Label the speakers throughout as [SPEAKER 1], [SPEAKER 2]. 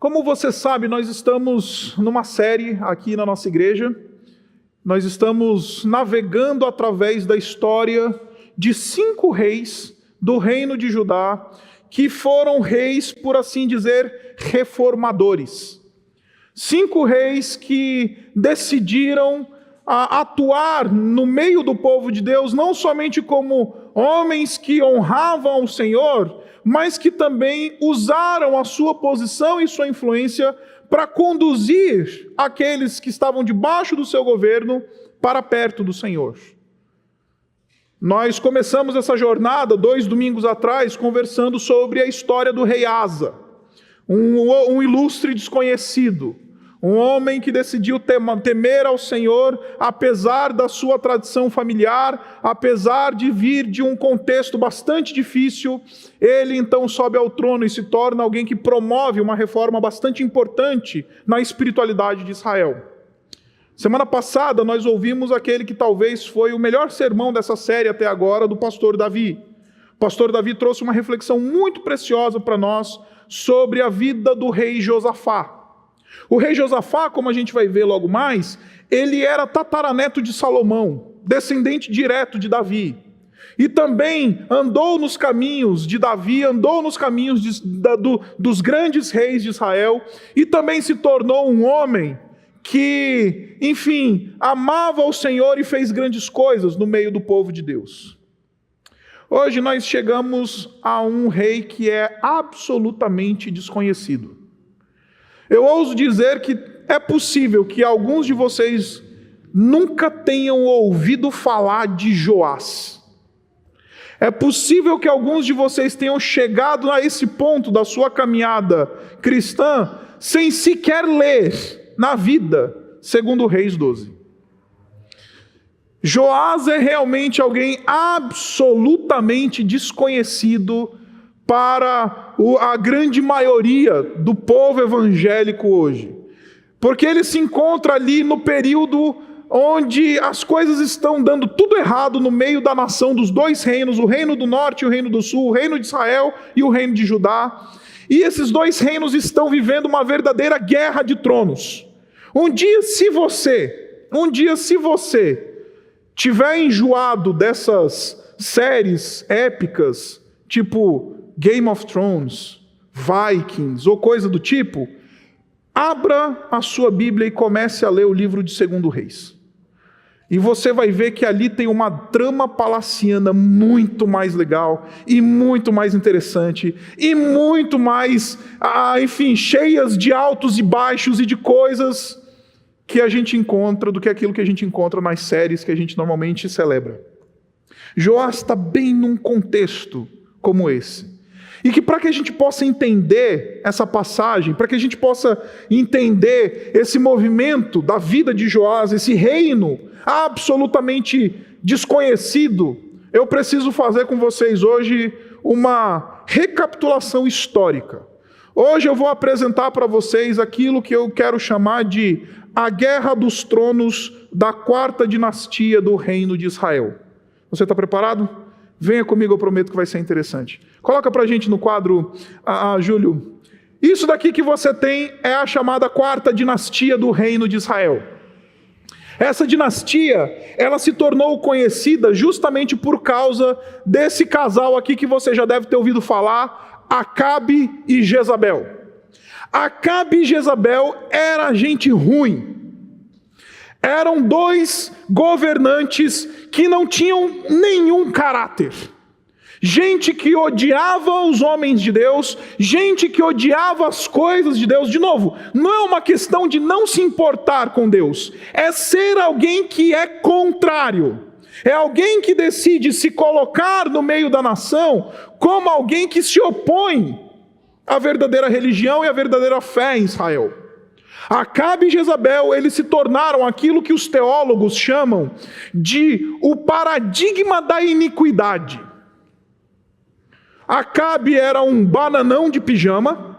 [SPEAKER 1] Como você sabe, nós estamos numa série aqui na nossa igreja. Nós estamos navegando através da história de 5 reis do reino de Judá, que foram reis, por assim dizer, reformadores. 5 reis que decidiram atuar no meio do povo de Deus, não somente como homens que honravam o Senhor, mas que também usaram a sua posição e sua influência para conduzir aqueles que estavam debaixo do seu governo para perto do Senhor. Nós começamos essa jornada 2 domingos atrás conversando sobre a história do rei Asa, um ilustre desconhecido, um homem que decidiu temer ao Senhor, apesar da sua tradição familiar, apesar de vir de um contexto bastante difícil. Ele então sobe ao trono e se torna alguém que promove uma reforma bastante importante na espiritualidade de Israel. Semana passada nós ouvimos aquele que talvez foi o melhor sermão dessa série até agora, do pastor Davi. O pastor Davi trouxe uma reflexão muito preciosa para nós sobre a vida do rei Josafá. O rei Josafá, como a gente vai ver logo mais, ele era tataraneto de Salomão, descendente direto de Davi. E também andou nos caminhos de Davi, andou nos caminhos dos grandes reis de Israel, e também se tornou um homem que, enfim, amava o Senhor e fez grandes coisas no meio do povo de Deus. Hoje nós chegamos a um rei que é absolutamente desconhecido. Eu ouso dizer que é possível que alguns de vocês nunca tenham ouvido falar de Joás. É possível que alguns de vocês tenham chegado a esse ponto da sua caminhada cristã sem sequer ler na vida, segundo Reis 12. Joás é realmente alguém absolutamente desconhecido para a grande maioria do povo evangélico hoje. Porque ele se encontra ali no período onde as coisas estão dando tudo errado no meio da nação dos 2 reinos, o reino do norte e o reino do sul, o reino de Israel e o reino de Judá. E esses 2 reinos estão vivendo uma verdadeira guerra de tronos. Um dia, se você tiver enjoado dessas séries épicas, tipo Game of Thrones, Vikings ou coisa do tipo, abra a sua Bíblia e comece a ler o livro de 2 Reis. E você vai ver que ali tem uma trama palaciana muito mais legal e muito mais interessante e muito mais, enfim, cheias de altos e baixos e de coisas que a gente encontra do que aquilo que a gente encontra nas séries que a gente normalmente celebra. Joás está bem num contexto como esse. E que para que a gente possa entender essa passagem, para que a gente possa entender esse movimento da vida de Joás, esse reino absolutamente desconhecido, eu preciso fazer com vocês hoje uma recapitulação histórica. Hoje eu vou apresentar para vocês aquilo que eu quero chamar de a Guerra dos Tronos da 4ª dinastia do reino de Israel. Você está preparado? Venha comigo, eu prometo que vai ser interessante. Coloca para a gente no quadro, Júlio. Isso daqui que você tem é a chamada 4ª dinastia do reino de Israel. Essa dinastia, ela se tornou conhecida justamente por causa desse casal aqui que você já deve ter ouvido falar, Acabe e Jezabel. Acabe e Jezabel era gente ruim. Eram 2 governantes que não tinham nenhum caráter. Gente que odiava os homens de Deus, gente que odiava as coisas de Deus. De novo, não é uma questão de não se importar com Deus, é ser alguém que é contrário. É alguém que decide se colocar no meio da nação como alguém que se opõe à verdadeira religião e à verdadeira fé em Israel. Acabe e Jezabel, eles se tornaram aquilo que os teólogos chamam de o paradigma da iniquidade. Acabe era um bananão de pijama,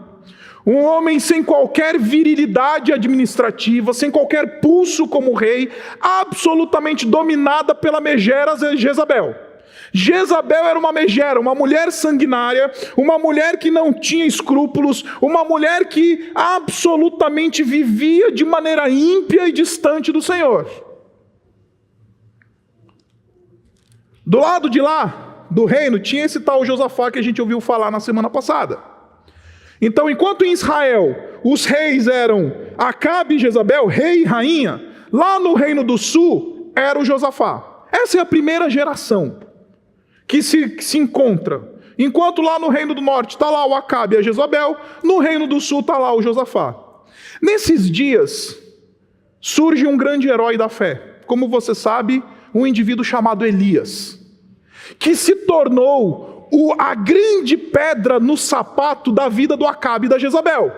[SPEAKER 1] um homem sem qualquer virilidade administrativa, sem qualquer pulso como rei, absolutamente dominada pela megera Jezabel. Jezabel era uma megera, uma mulher sanguinária, uma mulher que não tinha escrúpulos, uma mulher que absolutamente vivia de maneira ímpia e distante do Senhor. Do lado de lá, do reino, tinha esse tal Josafá que a gente ouviu falar na semana passada. Então, enquanto em Israel os reis eram Acabe e Jezabel, rei e rainha, lá no reino do sul era o Josafá. Essa é a primeira geração que se encontra. Enquanto lá no reino do norte está lá o Acabe e a Jezabel, no reino do sul está lá o Josafá. Nesses dias, surge um grande herói da fé. Como você sabe, um indivíduo chamado Elias, que se tornou a grande pedra no sapato da vida do Acabe e da Jezabel.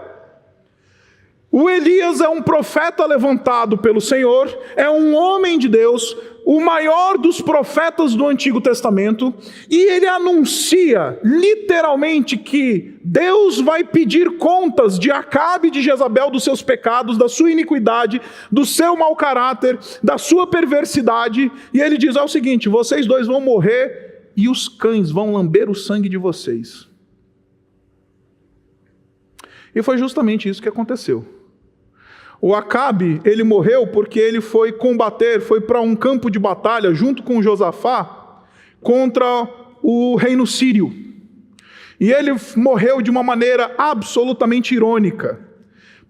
[SPEAKER 1] O Elias é um profeta levantado pelo Senhor, é um homem de Deus, o maior dos profetas do Antigo Testamento, e ele anuncia literalmente que Deus vai pedir contas de Acabe e de Jezabel dos seus pecados, da sua iniquidade, do seu mau caráter, da sua perversidade, e ele diz: é o seguinte, vocês dois vão morrer e os cães vão lamber o sangue de vocês. E foi justamente isso que aconteceu. O Acabe, ele morreu porque ele foi combater, foi para um campo de batalha junto com Josafá contra o reino sírio. E ele morreu de uma maneira absolutamente irônica,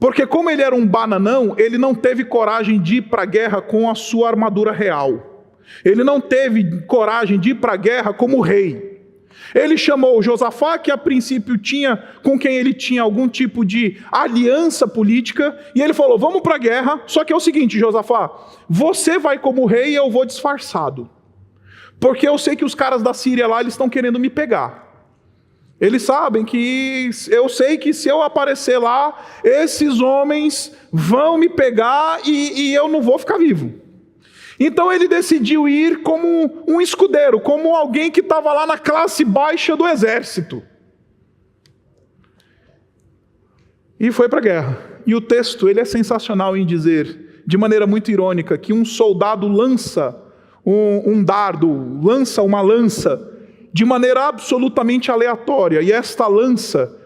[SPEAKER 1] porque como ele era um bananão, ele não teve coragem de ir para a guerra com a sua armadura real. Ele não teve coragem de ir para a guerra como rei. Ele chamou Josafá, que a princípio tinha, com quem ele tinha algum tipo de aliança política, e ele falou: vamos para a guerra, só que é o seguinte, Josafá, você vai como rei e eu vou disfarçado, porque eu sei que os caras da Síria lá, eles estão querendo me pegar. Eles sabem que, eu sei que se eu aparecer lá, esses homens vão me pegar e eu não vou ficar vivo. Então ele decidiu ir como um escudeiro, como alguém que estava lá na classe baixa do exército. E foi para a guerra. E o texto, ele é sensacional em dizer, de maneira muito irônica, que um soldado lança um dardo, lança uma lança, de maneira absolutamente aleatória. E esta lança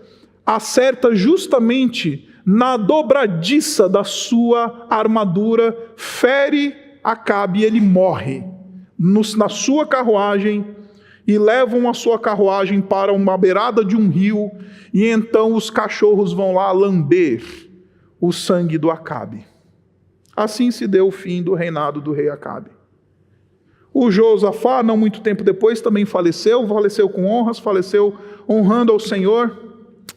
[SPEAKER 1] acerta justamente na dobradiça da sua armadura, fere Acabe, ele morre na sua carruagem, e levam a sua carruagem para uma beirada de um rio, e então os cachorros vão lá lamber o sangue do Acabe. Assim se deu o fim do reinado do rei Acabe. O Josafá, não muito tempo depois, também faleceu com honras, faleceu honrando ao Senhor,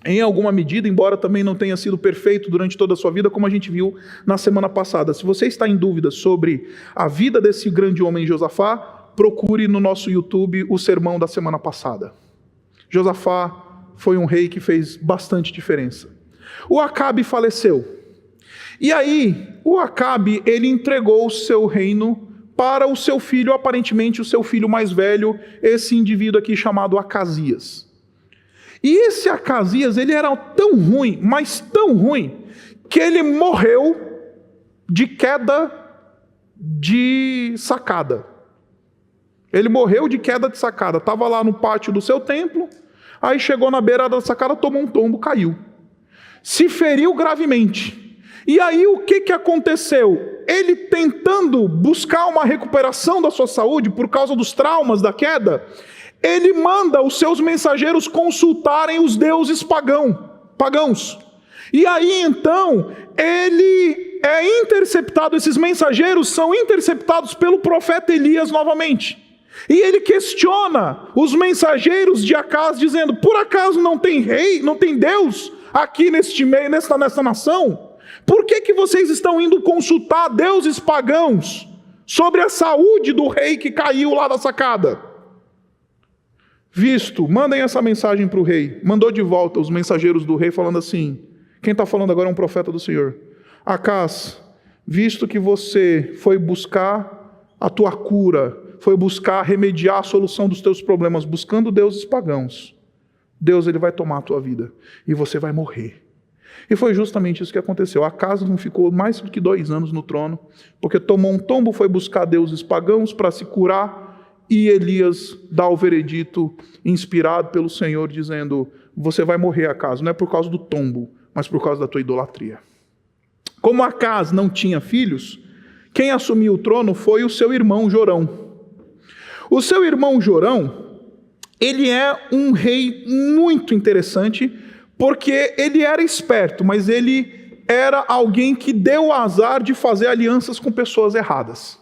[SPEAKER 1] em alguma medida, embora também não tenha sido perfeito durante toda a sua vida, como a gente viu na semana passada. Se você está em dúvida sobre a vida desse grande homem Josafá, procure no nosso YouTube o sermão da semana passada. Josafá foi um rei que fez bastante diferença. O Acabe faleceu. E aí, o Acabe, ele entregou o seu reino para o seu filho, aparentemente o seu filho mais velho, esse indivíduo aqui chamado Acasias. E esse Acasias, ele era tão ruim, mas tão ruim, que ele morreu de queda de sacada. Ele morreu de queda de sacada. Estava lá no pátio do seu templo, aí chegou na beirada da sacada, tomou um tombo, caiu. Se feriu gravemente. E aí o que aconteceu? Ele tentando buscar uma recuperação da sua saúde por causa dos traumas da queda, ele manda os seus mensageiros consultarem os deuses pagãos. E aí então, ele é interceptado, esses mensageiros são interceptados pelo profeta Elias novamente. E ele questiona os mensageiros de Acaz, dizendo: por acaso não tem rei, não tem Deus aqui neste meio, nesta nação? Por que vocês estão indo consultar deuses pagãos sobre a saúde do rei que caiu lá da sacada? Visto, mandem essa mensagem para o rei. Mandou de volta os mensageiros do rei falando assim: quem está falando agora é um profeta do Senhor. Acaz, visto que você foi buscar a tua cura, foi buscar remediar a solução dos teus problemas, buscando deuses pagãos, Deus, ele vai tomar a tua vida e você vai morrer. E foi justamente isso que aconteceu. Acaz não ficou mais do que 2 anos no trono, porque tomou um tombo, foi buscar deuses pagãos para se curar, e Elias dá o veredito inspirado pelo Senhor, dizendo: você vai morrer, Acaz, não é por causa do tombo, mas por causa da tua idolatria. Como Acaz não tinha filhos, quem assumiu o trono foi o seu irmão Jorão. O seu irmão Jorão, ele é um rei muito interessante, porque ele era esperto, mas ele era alguém que deu o azar de fazer alianças com pessoas erradas.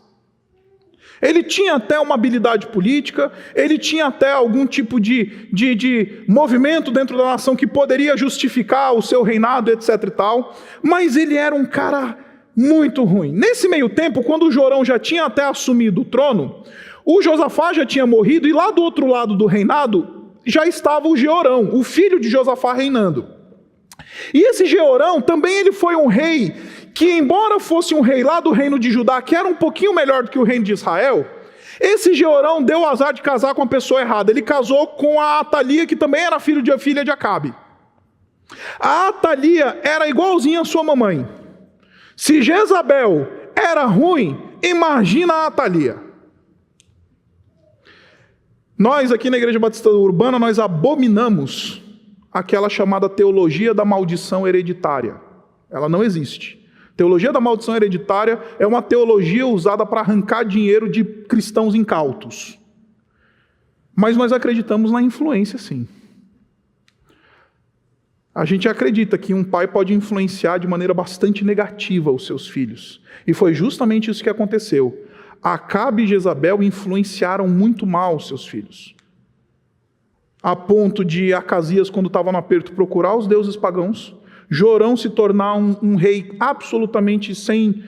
[SPEAKER 1] Ele tinha até uma habilidade política, ele tinha até algum tipo de movimento dentro da nação que poderia justificar o seu reinado, etc. e tal, mas ele era um cara muito ruim. Nesse meio tempo, quando o Jorão já tinha até assumido o trono, o Josafá já tinha morrido, e lá do outro lado do reinado já estava o Jeorão, o filho de Josafá, reinando. E esse Jeorão também ele foi um rei que, embora fosse um rei lá do reino de Judá, que era um pouquinho melhor do que o reino de Israel, esse Jeorão deu o azar de casar com a pessoa errada. Ele casou com a Atalia, que também era filha de Acabe. A Atalia era igualzinha à sua mamãe. Se Jezabel era ruim, imagina a Atalia. Nós aqui na Igreja Batista Urbana, nós abominamos aquela chamada teologia da maldição hereditária. Ela não existe. Teologia da maldição hereditária é uma teologia usada para arrancar dinheiro de cristãos incautos. Mas nós acreditamos na influência, sim. A gente acredita que um pai pode influenciar de maneira bastante negativa os seus filhos. E foi justamente isso que aconteceu. Acabe e Jezabel influenciaram muito mal os seus filhos. A ponto de Acasias, quando estava no aperto, procurar os deuses pagãos, Jorão se tornar um rei absolutamente sem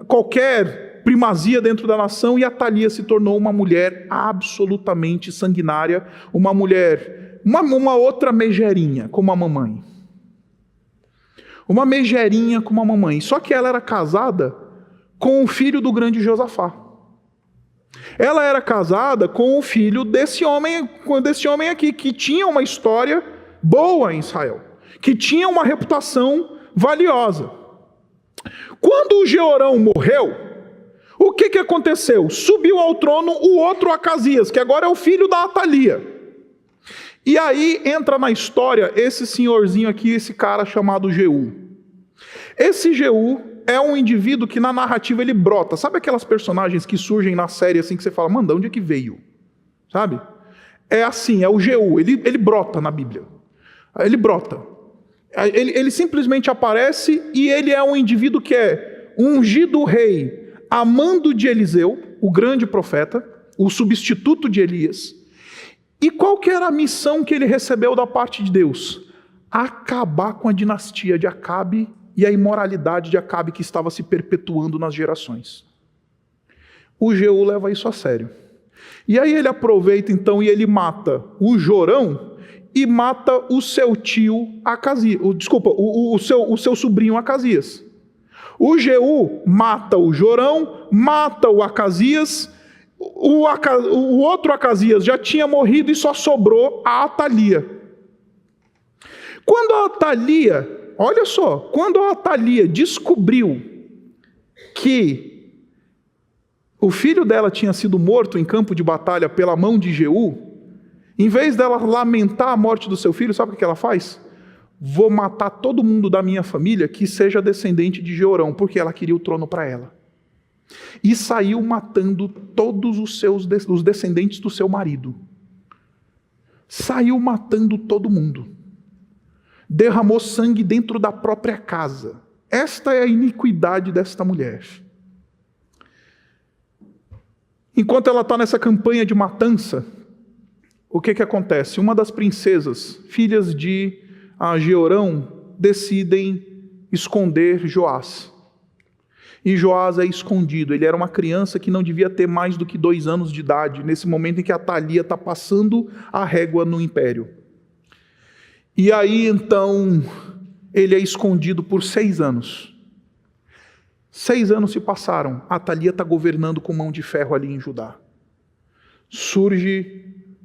[SPEAKER 1] qualquer primazia dentro da nação, e Atalia se tornou uma mulher absolutamente sanguinária, uma mulher, uma outra megerinha, como a mamãe. Uma megerinha como a mamãe. Só que ela era casada com o filho do grande Josafá. Ela era casada com o filho desse homem aqui, que tinha uma história boa em Israel, que tinha uma reputação valiosa. Quando o Jeorão morreu, o que aconteceu? Subiu ao trono o outro Acasias, que agora é o filho da Atalia. E aí entra na história esse senhorzinho aqui, esse cara chamado Jeú. Esse Jeú é um indivíduo que na narrativa ele brota. Sabe aquelas personagens que surgem na série assim que você fala: manda, onde é que veio? Sabe? É assim, é o Jeú, ele brota na Bíblia. Ele brota. Ele simplesmente aparece, e ele é um indivíduo que é ungido rei, amando de Eliseu, o grande profeta, o substituto de Elias. E qual que era a missão que ele recebeu da parte de Deus? Acabar com a dinastia de Acabe e a imoralidade de Acabe que estava se perpetuando nas gerações. O Jeú leva isso a sério. E aí ele aproveita então e ele mata o Jorão e mata o seu tio Acasias, o seu sobrinho Acasias. O Jeú mata o Jorão, mata o Acasias, o outro Acasias já tinha morrido e só sobrou a Atalia. Quando a Atalia, olha só, quando a Atalia descobriu que o filho dela tinha sido morto em campo de batalha pela mão de Jeú, em vez dela lamentar a morte do seu filho, sabe o que ela faz? Vou matar todo mundo da minha família que seja descendente de Jeorão, porque ela queria o trono para ela. E saiu matando todos os descendentes do seu marido. Saiu matando todo mundo. Derramou sangue dentro da própria casa. Esta é a iniquidade desta mulher. Enquanto ela está nessa campanha de matança, o que acontece? Uma das princesas, filhas de Jeorão, decidem esconder Joás. E Joás é escondido. Ele era uma criança que não devia ter mais do que 2 anos de idade, nesse momento em que Atalia está passando a régua no império. E aí, então, ele é escondido por 6 anos. 6 anos se passaram. Atalia está governando com mão de ferro ali em Judá. Surge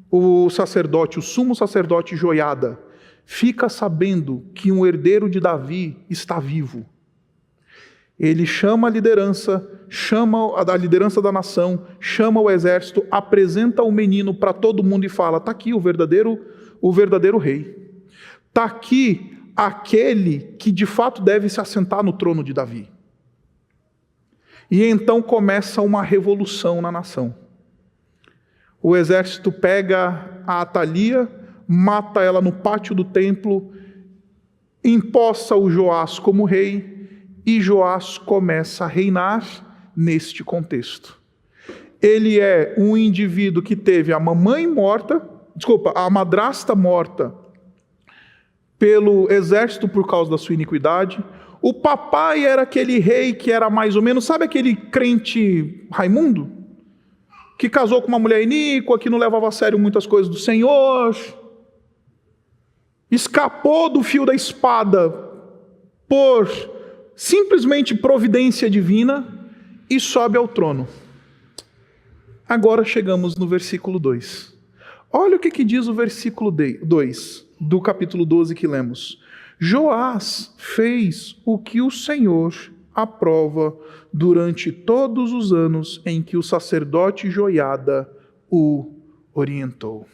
[SPEAKER 1] o sacerdote, o sumo sacerdote Joiada, fica sabendo que um herdeiro de Davi está vivo. Ele chama a liderança da nação, chama o exército, apresenta o menino para todo mundo e fala: está aqui o verdadeiro rei. Está aqui aquele que de fato deve se assentar no trono de Davi. E então começa uma revolução na nação. O exército pega a Atalia, mata ela no pátio do templo, empossa o Joás como rei, e Joás começa a reinar neste contexto. Ele é um indivíduo que teve a madrasta morta pelo exército por causa da sua iniquidade. O papai era aquele rei que era mais ou menos, sabe aquele crente Raimundo? Que casou com uma mulher iníqua, que não levava a sério muitas coisas do Senhor, escapou do fio da espada por simplesmente providência divina e sobe ao trono. Agora chegamos no versículo 2. Olha o que diz o versículo 2 do capítulo 12 que lemos. Joás fez o que o Senhor aprova durante todos os anos em que o sacerdote Joiada o orientou.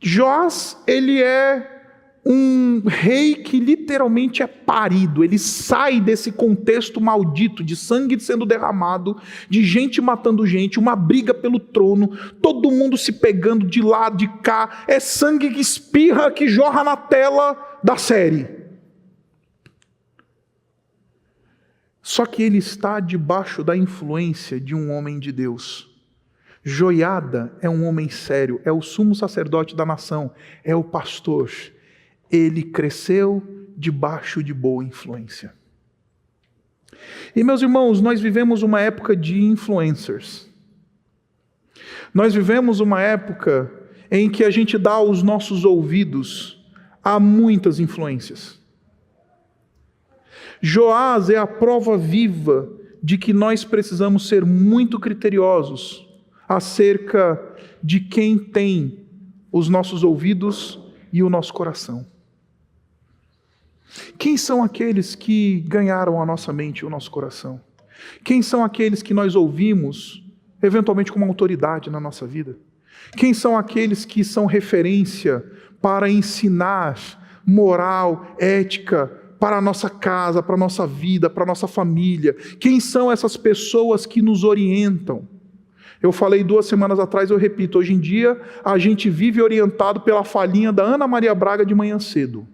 [SPEAKER 1] Joás, ele é um rei que literalmente é parido. Ele sai desse contexto maldito de sangue sendo derramado, de gente matando gente, uma briga pelo trono, todo mundo se pegando de lá, de cá, é sangue que espirra, que jorra na tela da série. Só que ele está debaixo da influência de um homem de Deus. Joiada é um homem sério, é o sumo sacerdote da nação, é o pastor. Ele cresceu debaixo de boa influência. E meus irmãos, nós vivemos uma época de influencers. Nós vivemos uma época em que a gente dá os nossos ouvidos a muitas influências. Joás é a prova viva de que nós precisamos ser muito criteriosos acerca de quem tem os nossos ouvidos e o nosso coração. Quem são aqueles que ganharam a nossa mente e o nosso coração? Quem são aqueles que nós ouvimos, eventualmente como autoridade na nossa vida? Quem são aqueles que são referência para ensinar moral, ética, para a nossa casa, para a nossa vida, para a nossa família? Quem são essas pessoas que nos orientam? Eu falei 2 semanas atrás, eu repito, hoje em dia a gente vive orientado pela falinha da Ana Maria Braga de manhã cedo.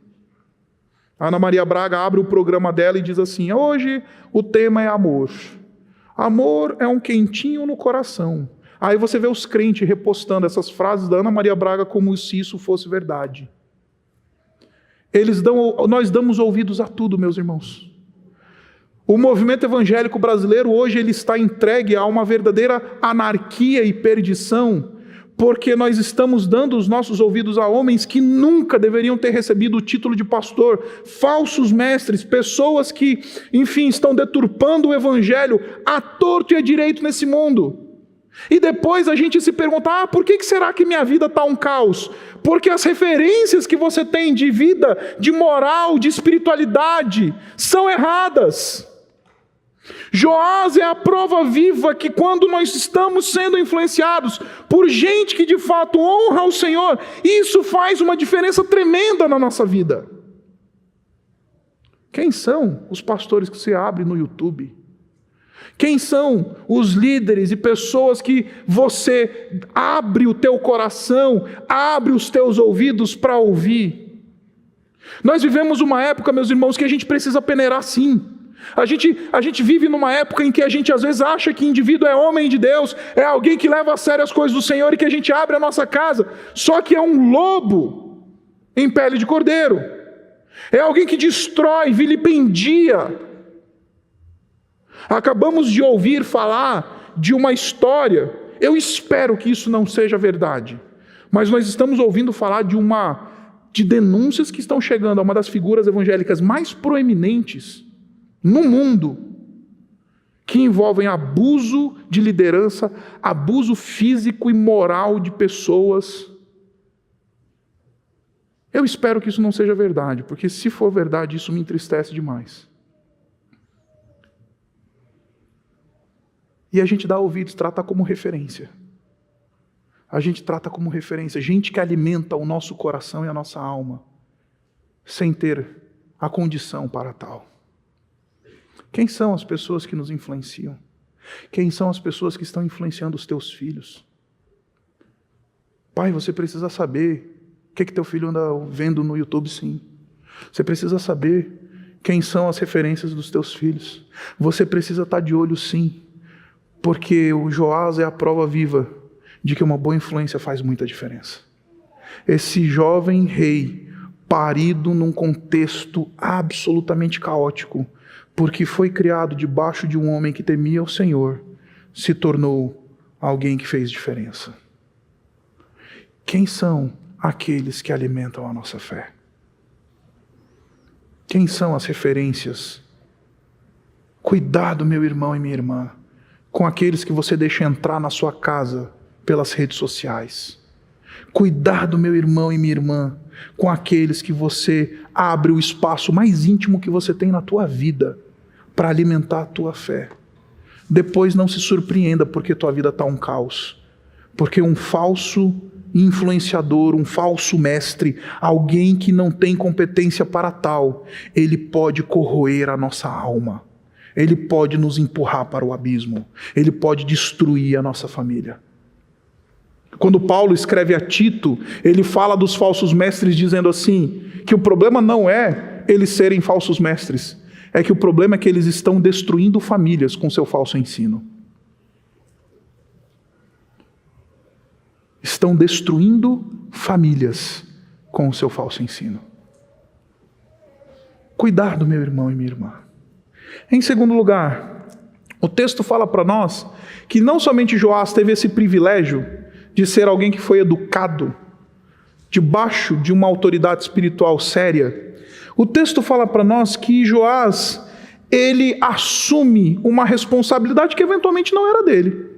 [SPEAKER 1] A Ana Maria Braga abre o programa dela e diz assim: hoje o tema é amor. Amor é um quentinho no coração. Aí você vê os crentes repostando essas frases da Ana Maria Braga como se isso fosse verdade. Nós damos ouvidos a tudo, meus irmãos. O movimento evangélico brasileiro hoje ele está entregue a uma verdadeira anarquia e perdição, porque nós estamos dando os nossos ouvidos a homens que nunca deveriam ter recebido o título de pastor, falsos mestres, pessoas que, enfim, estão deturpando o evangelho à torto e à direito nesse mundo. E depois a gente se pergunta: por que será que minha vida está um caos? Porque as referências que você tem de vida, de moral, de espiritualidade, são erradas. Joás é a prova viva que quando nós estamos sendo influenciados por gente que de fato honra o Senhor, isso faz uma diferença tremenda na nossa vida. Quem são os pastores que você abre no YouTube? Quem são os líderes e pessoas que você abre o teu coração, abre os teus ouvidos para ouvir? Nós vivemos uma época, meus irmãos, que a gente precisa peneirar sim. A gente vive numa época em que a gente às vezes acha que indivíduo é homem de Deus, é alguém que leva a sério as coisas do Senhor e que a gente abre a nossa casa, só que é um lobo em pele de cordeiro. É alguém que destrói, vilipendia. Acabamos de ouvir falar de uma história, eu espero que isso não seja verdade, mas nós estamos ouvindo falar de denúncias que estão chegando a uma das figuras evangélicas mais proeminentes no mundo, que envolvem abuso de liderança, abuso físico e moral de pessoas. Eu espero que isso não seja verdade, porque se for verdade, isso me entristece demais. E a gente dá ouvidos, trata como referência. A gente trata como referência gente que alimenta o nosso coração e a nossa alma, sem ter a condição para tal. Quem são as pessoas que nos influenciam? Quem são as pessoas que estão influenciando os teus filhos? Pai, você precisa saber o que teu filho anda vendo no YouTube, sim. Você precisa saber quem são as referências dos teus filhos. Você precisa estar de olho, sim, porque o Joás é a prova viva de que uma boa influência faz muita diferença. Esse jovem rei, parido num contexto absolutamente caótico, porque foi criado debaixo de um homem que temia o Senhor, se tornou alguém que fez diferença. Quem são aqueles que alimentam a nossa fé? Quem são as referências? Cuidado, meu irmão e minha irmã, com aqueles que você deixa entrar na sua casa pelas redes sociais. Cuidado, meu irmão e minha irmã, com aqueles que você abre o espaço mais íntimo que você tem na tua vida para alimentar a tua fé. Depois não se surpreenda porque tua vida está um caos. Porque um falso influenciador, um falso mestre, alguém que não tem competência para tal, ele pode corroer a nossa alma. Ele pode nos empurrar para o abismo. Ele pode destruir a nossa família. Quando Paulo escreve a Tito, ele fala dos falsos mestres dizendo assim, que o problema não é eles serem falsos mestres, é que o problema é que eles estão destruindo famílias com seu falso ensino. Estão destruindo famílias com o seu falso ensino. Cuidado, meu irmão e minha irmã. Em segundo lugar, o texto fala para nós que não somente Joás teve esse privilégio de ser alguém que foi educado debaixo de uma autoridade espiritual séria. O texto fala para nós que Joás, ele assume uma responsabilidade que eventualmente não era dele.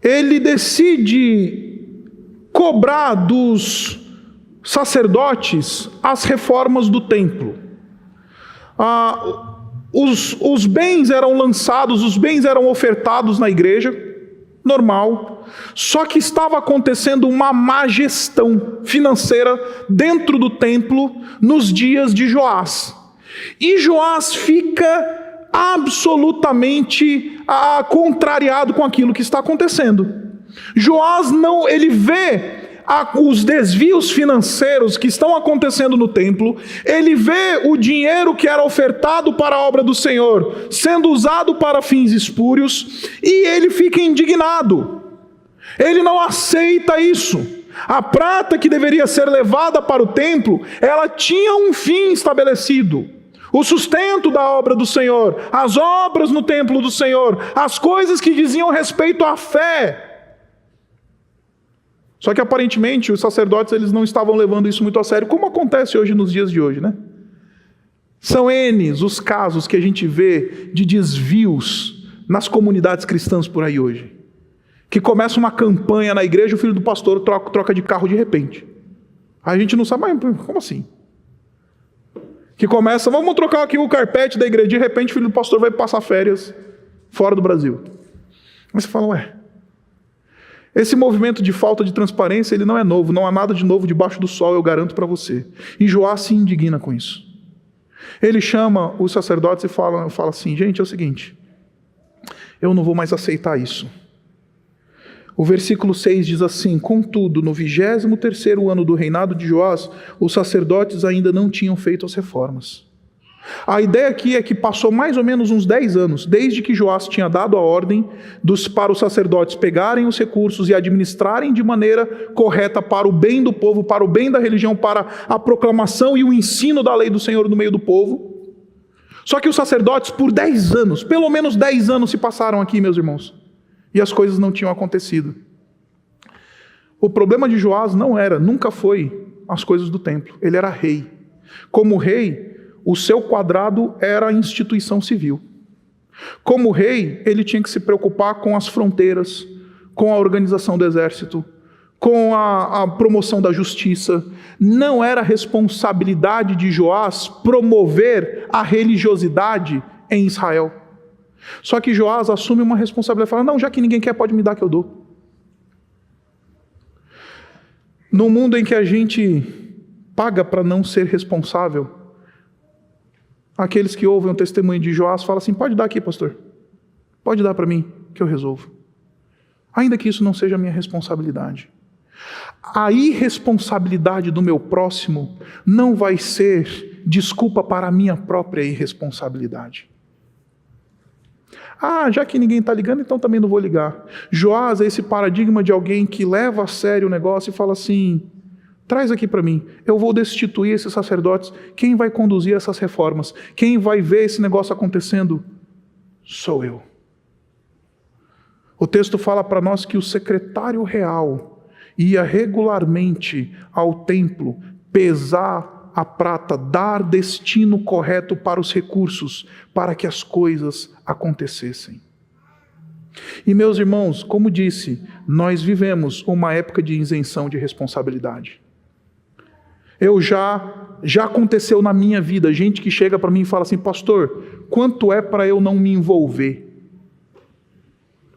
[SPEAKER 1] Ele decide cobrar dos sacerdotes as reformas do templo. Os bens eram lançados, os bens eram ofertados na igreja, normal, só que estava acontecendo uma má gestão financeira dentro do templo nos dias de Joás. E Joás fica absolutamente contrariado com aquilo que está acontecendo. Joás não, ele vê os desvios financeiros que estão acontecendo no templo, ele vê o dinheiro que era ofertado para a obra do Senhor sendo usado para fins espúrios, e ele fica indignado. Ele não aceita isso. A prata que deveria ser levada para o templo, ela tinha um fim estabelecido. O sustento da obra do Senhor, as obras no templo do Senhor, as coisas que diziam respeito à fé. Só que aparentemente os sacerdotes eles não estavam levando isso muito a sério, como acontece hoje nos dias de hoje, né? São N os casos que a gente vê de desvios nas comunidades cristãs por aí hoje. Que começa uma campanha na igreja, o filho do pastor troca de carro de repente. A gente não sabe, mas como assim? Que começa, vamos trocar aqui o carpete da igreja, de repente o filho do pastor vai passar férias fora do Brasil. Aí você fala, ué, esse movimento de falta de transparência, ele não é novo, não há nada de novo debaixo do sol, eu garanto para você. E Joás se indigna com isso. Ele chama os sacerdotes e fala assim, gente, é o seguinte, eu não vou mais aceitar isso. O versículo 6 diz assim, contudo, no 23º ano do reinado de Joás, os sacerdotes ainda não tinham feito as reformas. A ideia aqui é que passou mais ou menos uns 10 anos, desde que Joás tinha dado a ordem para os sacerdotes pegarem os recursos e administrarem de maneira correta para o bem do povo, para o bem da religião, para a proclamação e o ensino da lei do Senhor no meio do povo. Só que os sacerdotes, por 10 anos, pelo menos 10 anos se passaram aqui, meus irmãos, e as coisas não tinham acontecido. O problema de Joás nunca foi as coisas do templo. Ele era rei. Como rei, o seu quadrado era a instituição civil. Como rei, ele tinha que se preocupar com as fronteiras, com a organização do exército, com a promoção da justiça. Não era responsabilidade de Joás promover a religiosidade em Israel. Só que Joás assume uma responsabilidade e fala, não, já que ninguém quer, pode me dar que eu dou. No mundo em que a gente paga para não ser responsável, aqueles que ouvem o testemunho de Joás falam assim, pode dar aqui, pastor. Pode dar para mim, que eu resolvo. Ainda que isso não seja a minha responsabilidade. A irresponsabilidade do meu próximo não vai ser desculpa para a minha própria irresponsabilidade. Ah, já que ninguém está ligando, então também não vou ligar. Joás é esse paradigma de alguém que leva a sério o negócio e fala assim, traz aqui para mim, eu vou destituir esses sacerdotes, quem vai conduzir essas reformas? Quem vai ver esse negócio acontecendo? Sou eu. O texto fala para nós que o secretário real ia regularmente ao templo pesar a prata, dar destino correto para os recursos, para que as coisas acontecessem. E meus irmãos, como disse, nós vivemos uma época de isenção de responsabilidade. Já aconteceu na minha vida, gente que chega para mim e fala assim, pastor, quanto é para eu não me envolver?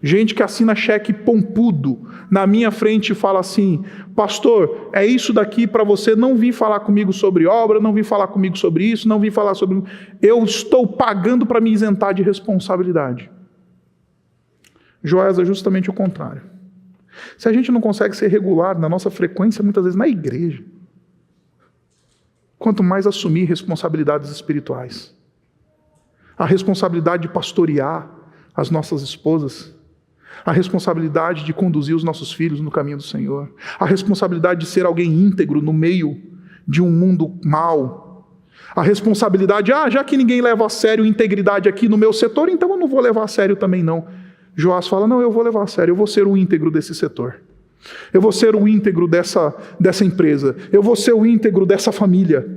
[SPEAKER 1] Gente que assina cheque pompudo na minha frente e fala assim, pastor, é isso daqui para você não vir falar comigo sobre obra, não vir falar comigo sobre isso, não vir falar sobre... Eu estou pagando para me isentar de responsabilidade. Joás é justamente o contrário. Se a gente não consegue ser regular na nossa frequência, muitas vezes na igreja, quanto mais assumir responsabilidades espirituais. A responsabilidade de pastorear as nossas esposas, a responsabilidade de conduzir os nossos filhos no caminho do Senhor, a responsabilidade de ser alguém íntegro no meio de um mundo mau, a responsabilidade, já que ninguém leva a sério integridade aqui no meu setor, então eu não vou levar a sério também não. Joás fala, não, eu vou levar a sério, eu vou ser o íntegro desse setor, eu vou ser o íntegro dessa empresa, eu vou ser o íntegro dessa família.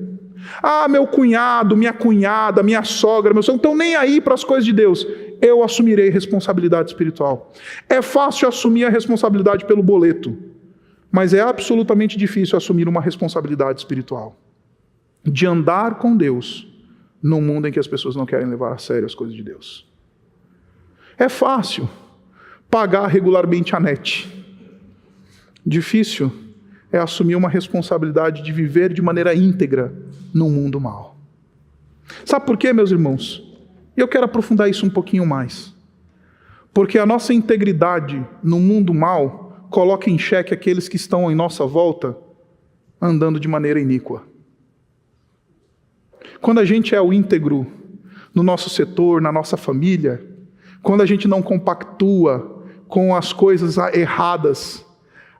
[SPEAKER 1] Meu cunhado, minha cunhada, minha sogra, meu sogro, não estão nem aí para as coisas de Deus. Eu assumirei responsabilidade espiritual. É fácil assumir a responsabilidade pelo boleto, mas é absolutamente difícil assumir uma responsabilidade espiritual. De andar com Deus num mundo em que as pessoas não querem levar a sério as coisas de Deus. É fácil pagar regularmente a net. Difícil é assumir uma responsabilidade de viver de maneira íntegra num mundo mau. Sabe por quê, meus irmãos? Eu quero aprofundar isso um pouquinho mais. Porque a nossa integridade no mundo mau coloca em xeque aqueles que estão em nossa volta andando de maneira iníqua. Quando a gente é o íntegro no nosso setor, na nossa família, quando a gente não compactua com as coisas erradas,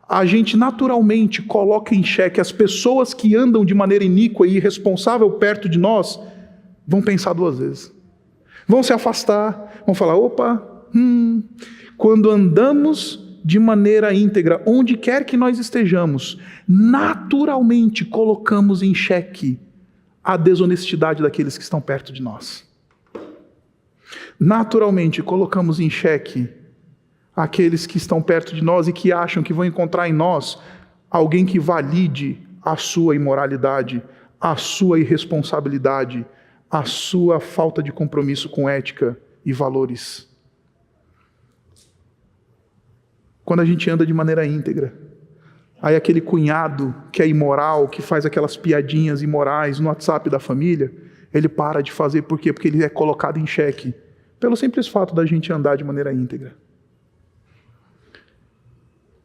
[SPEAKER 1] a gente naturalmente coloca em xeque as pessoas que andam de maneira iníqua e irresponsável perto de nós, vão pensar duas vezes. Vão se afastar, vão falar, quando andamos de maneira íntegra, onde quer que nós estejamos, naturalmente colocamos em xeque a desonestidade daqueles que estão perto de nós. Naturalmente colocamos em xeque aqueles que estão perto de nós e que acham que vão encontrar em nós alguém que valide a sua imoralidade, a sua irresponsabilidade, a sua falta de compromisso com ética e valores. Quando a gente anda de maneira íntegra, aí aquele cunhado que é imoral, que faz aquelas piadinhas imorais no WhatsApp da família, ele para de fazer. Por quê? Porque ele é colocado em xeque pelo simples fato da gente andar de maneira íntegra.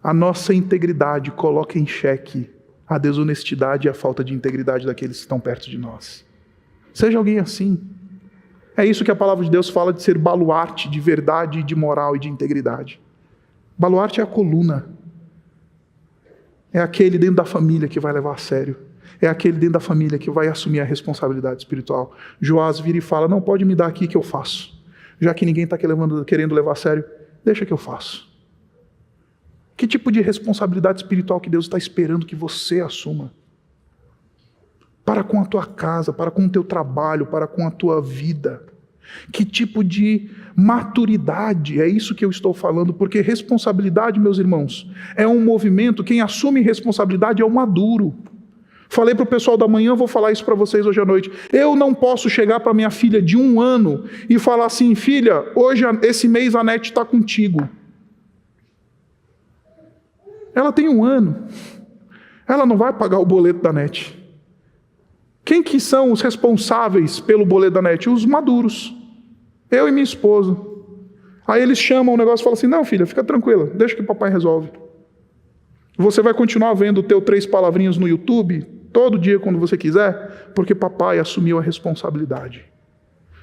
[SPEAKER 1] A nossa integridade coloca em xeque a desonestidade e a falta de integridade daqueles que estão perto de nós. Seja alguém assim. É isso que a palavra de Deus fala de ser baluarte de verdade, de moral e de integridade. Baluarte é a coluna. É aquele dentro da família que vai levar a sério. É aquele dentro da família que vai assumir a responsabilidade espiritual. Joás vira e fala, não, pode me dar aqui que eu faço. Já que ninguém está querendo levar a sério, deixa que eu faço. Que tipo de responsabilidade espiritual que Deus está esperando que você assuma? Para com a tua casa, para com o teu trabalho, para com a tua vida. Que tipo de maturidade, é isso que eu estou falando, porque responsabilidade, meus irmãos, é um movimento, quem assume responsabilidade é o maduro. Falei para o pessoal da manhã, vou falar isso para vocês hoje à noite. Eu não posso chegar para minha filha de 1 ano e falar assim: filha, hoje, esse mês a NET está contigo. Ela tem 1 ano. Ela não vai pagar o boleto da NET. Quem que são os responsáveis pelo boleto da NET? Os maduros. Eu e minha esposa. Aí eles chamam o negócio e falam assim: não, filha, fica tranquila, deixa que o papai resolve. Você vai continuar vendo o teu 3 palavrinhas no YouTube, todo dia quando você quiser, porque papai assumiu a responsabilidade.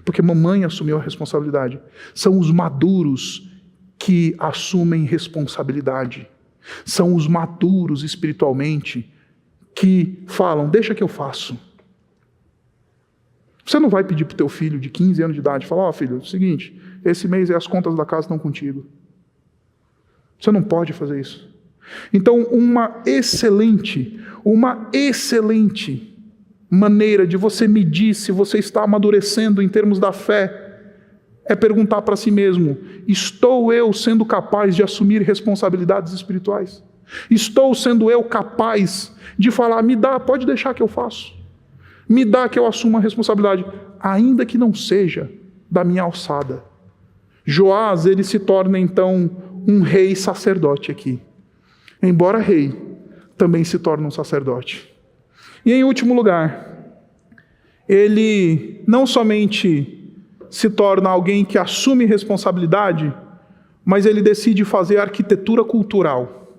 [SPEAKER 1] Porque mamãe assumiu a responsabilidade. São os maduros que assumem responsabilidade. São os maduros espiritualmente que falam: deixa que eu faço. Você não vai pedir para o teu filho de 15 anos de idade, falar: ó, filho, é o seguinte, esse mês as contas da casa estão contigo. Você não pode fazer isso. Então, uma excelente maneira de você medir se você está amadurecendo em termos da fé é perguntar para si mesmo: estou eu sendo capaz de assumir responsabilidades espirituais? Estou sendo eu capaz de falar: me dá, pode deixar que eu faço. Me dá que eu assuma a responsabilidade, ainda que não seja da minha alçada. Joás, ele se torna então um rei sacerdote aqui. Embora rei, também se torna um sacerdote. E em último lugar, ele não somente se torna alguém que assume responsabilidade, mas ele decide fazer arquitetura cultural.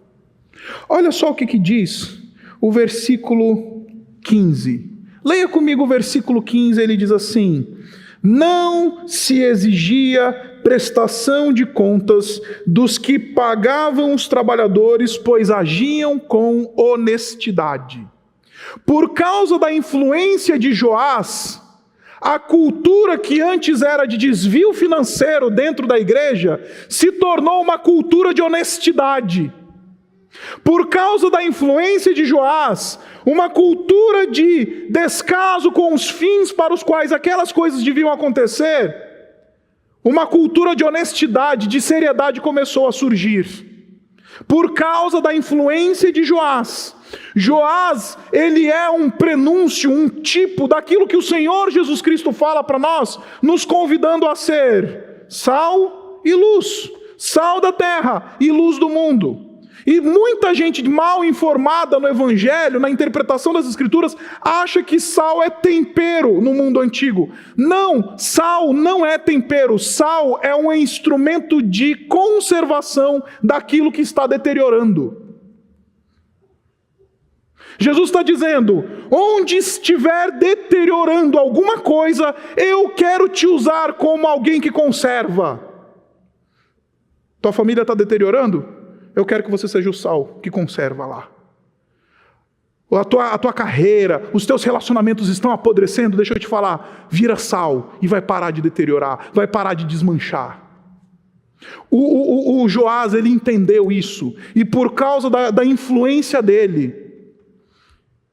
[SPEAKER 1] Olha só o que diz o versículo 15. Leia comigo o versículo 15, ele diz assim: não se exigia prestação de contas dos que pagavam os trabalhadores, pois agiam com honestidade. Por causa da influência de Joás, a cultura que antes era de desvio financeiro dentro da igreja se tornou uma cultura de honestidade. Por causa da influência de Joás, uma cultura de descaso com os fins para os quais aquelas coisas deviam acontecer, uma cultura de honestidade, de seriedade começou a surgir. Por causa da influência de Joás. Joás, ele é um prenúncio, um tipo daquilo que o Senhor Jesus Cristo fala para nós, nos convidando a ser sal e luz, sal da terra e luz do mundo. E muita gente mal informada no Evangelho, na interpretação das Escrituras, acha que sal é tempero no mundo antigo. Não, sal não é tempero. Sal é um instrumento de conservação daquilo que está deteriorando. Jesus está dizendo: onde estiver deteriorando alguma coisa, eu quero te usar como alguém que conserva. Tua família está deteriorando? Eu quero que você seja o sal que conserva lá. A tua carreira, os teus relacionamentos estão apodrecendo, deixa eu te falar, vira sal e vai parar de deteriorar, vai parar de desmanchar. O Joás, ele entendeu isso, e por causa da influência dele,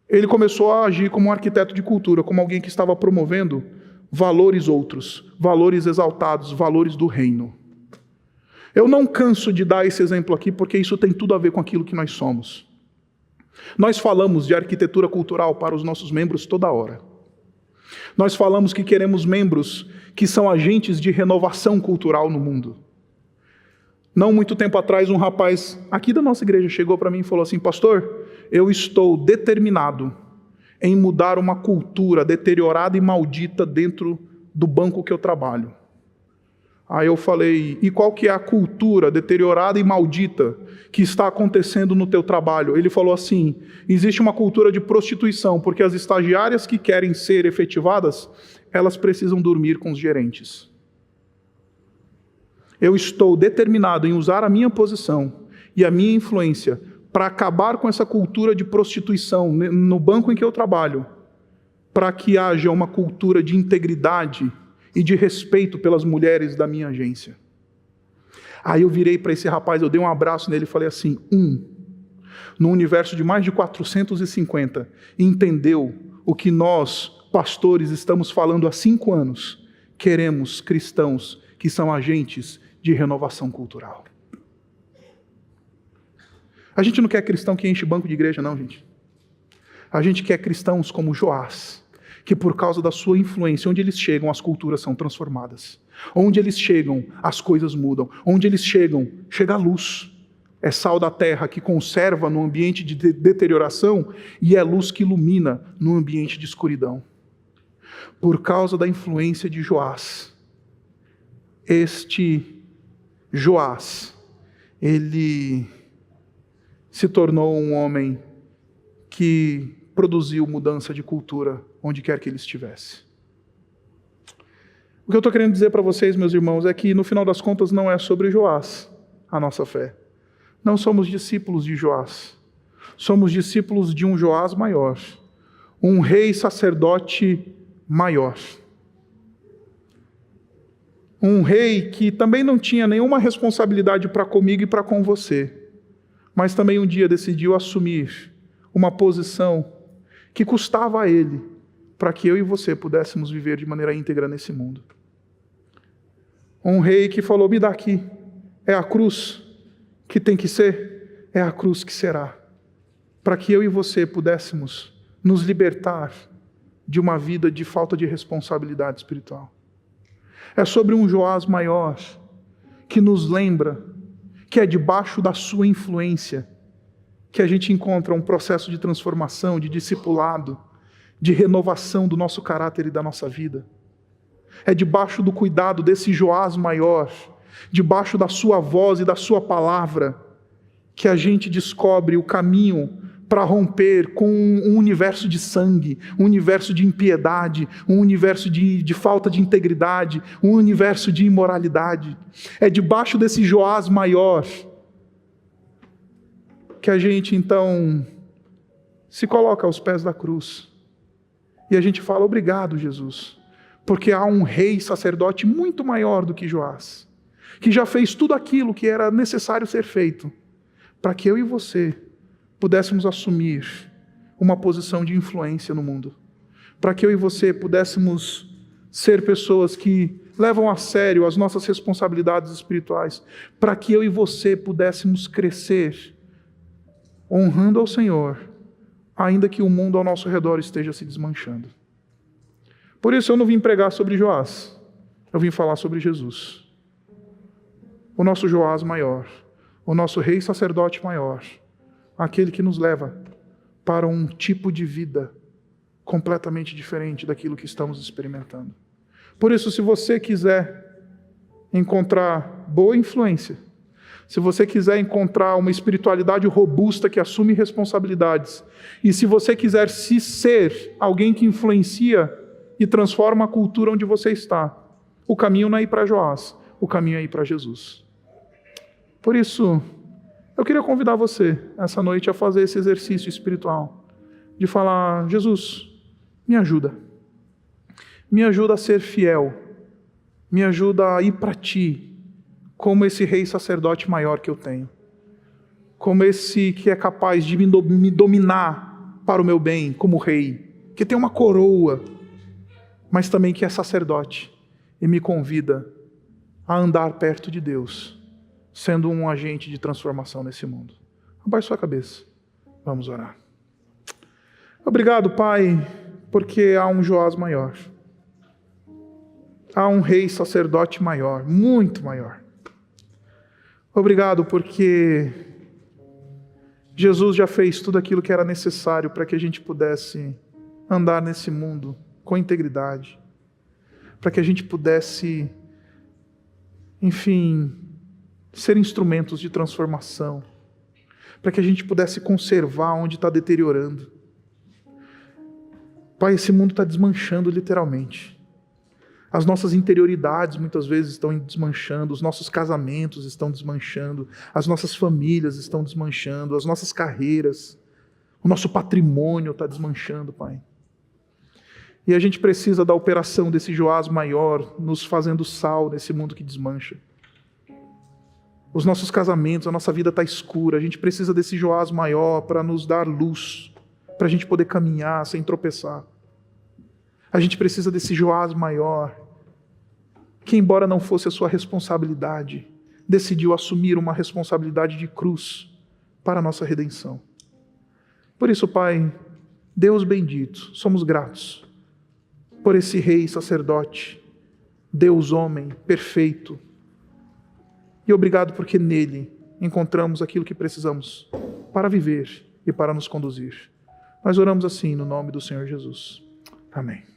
[SPEAKER 1] ele começou a agir como um arquiteto de cultura, como alguém que estava promovendo valores outros, valores exaltados, valores do reino. Eu não canso de dar esse exemplo aqui, porque isso tem tudo a ver com aquilo que nós somos. Nós falamos de arquitetura cultural para os nossos membros toda hora. Nós falamos que queremos membros que são agentes de renovação cultural no mundo. Não muito tempo atrás, um rapaz aqui da nossa igreja chegou para mim e falou assim: pastor, eu estou determinado em mudar uma cultura deteriorada e maldita dentro do banco que eu trabalho. Aí eu falei: e qual que é a cultura deteriorada e maldita que está acontecendo no teu trabalho? Ele falou assim: existe uma cultura de prostituição, porque as estagiárias que querem ser efetivadas, elas precisam dormir com os gerentes. Eu estou determinado em usar a minha posição e a minha influência para acabar com essa cultura de prostituição no banco em que eu trabalho, para que haja uma cultura de integridade e de respeito pelas mulheres da minha agência. Aí eu virei para esse rapaz, eu dei um abraço nele e falei assim: no universo de mais de 450, entendeu o que nós, pastores, estamos falando há 5 anos. Queremos cristãos que são agentes de renovação cultural. A gente não quer cristão que enche banco de igreja, não, gente. A gente quer cristãos como Joás, que por causa da sua influência, onde eles chegam, as culturas são transformadas. Onde eles chegam, as coisas mudam. Onde eles chegam, chega a luz. É sal da terra que conserva no ambiente de deterioração e é luz que ilumina no ambiente de escuridão. Por causa da influência de Joás, este Joás, ele se tornou um homem que produziu mudança de cultura onde quer que ele estivesse. O que eu estou querendo dizer para vocês, meus irmãos, é que no final das contas não é sobre Joás a nossa fé. Não somos discípulos de Joás. Somos discípulos de um Joás maior. Um rei sacerdote maior. Um rei que também não tinha nenhuma responsabilidade para comigo e para com você. Mas também um dia decidiu assumir uma posição que custava a ele, para que eu e você pudéssemos viver de maneira íntegra nesse mundo. Um rei que falou, me dá aqui, é a cruz que tem que ser, é a cruz que será, para que eu e você pudéssemos nos libertar de uma vida de falta de responsabilidade espiritual. É sobre um Joás maior, que nos lembra que é debaixo da sua influência que a gente encontra um processo de transformação, de discipulado, de renovação do nosso caráter e da nossa vida. É debaixo do cuidado desse Joás maior, debaixo da sua voz e da sua palavra, que a gente descobre o caminho para romper com um universo de sangue, um universo de impiedade, um universo de falta de integridade, um universo de imoralidade. É debaixo desse Joás maior que a gente então se coloca aos pés da cruz e a gente fala, obrigado, Jesus, porque há um rei sacerdote muito maior do que Joás, que já fez tudo aquilo que era necessário ser feito, para que eu e você pudéssemos assumir uma posição de influência no mundo, para que eu e você pudéssemos ser pessoas que levam a sério as nossas responsabilidades espirituais, para que eu e você pudéssemos crescer honrando ao Senhor, ainda que o mundo ao nosso redor esteja se desmanchando. Por isso eu não vim pregar sobre Joás, eu vim falar sobre Jesus. O nosso Joás maior, o nosso rei sacerdote maior, aquele que nos leva para um tipo de vida completamente diferente daquilo que estamos experimentando. Por isso, se você quiser encontrar boa influência, se você quiser encontrar uma espiritualidade robusta que assume responsabilidades, e se você quiser se ser alguém que influencia e transforma a cultura onde você está, o caminho não é ir para Joás, o caminho é ir para Jesus. Por isso, eu queria convidar você, essa noite, a fazer esse exercício espiritual, de falar, Jesus, me ajuda a ser fiel, me ajuda a ir para Ti, como esse rei sacerdote maior que eu tenho, como esse que é capaz de me dominar para o meu bem, como rei, que tem uma coroa, mas também que é sacerdote, e me convida a andar perto de Deus, sendo um agente de transformação nesse mundo. Abaixe sua cabeça, vamos orar. Obrigado, Pai, porque há um Joás maior, há um rei sacerdote maior, muito maior. Obrigado porque Jesus já fez tudo aquilo que era necessário para que a gente pudesse andar nesse mundo com integridade, para que a gente pudesse, enfim, ser instrumentos de transformação, para que a gente pudesse conservar onde está deteriorando. Pai, esse mundo está desmanchando literalmente. As nossas interioridades muitas vezes estão desmanchando, os nossos casamentos estão desmanchando, as nossas famílias estão desmanchando, as nossas carreiras, o nosso patrimônio está desmanchando, Pai. E a gente precisa da operação desse Joás maior, nos fazendo sal nesse mundo que desmancha. Os nossos casamentos, a nossa vida está escura, a gente precisa desse Joás maior para nos dar luz, para a gente poder caminhar sem tropeçar. A gente precisa desse Joás maior, que embora não fosse a sua responsabilidade, decidiu assumir uma responsabilidade de cruz para a nossa redenção. Por isso, Pai, Deus bendito, somos gratos por esse rei sacerdote, Deus homem perfeito. E obrigado porque nele encontramos aquilo que precisamos para viver e para nos conduzir. Nós oramos assim no nome do Senhor Jesus. Amém.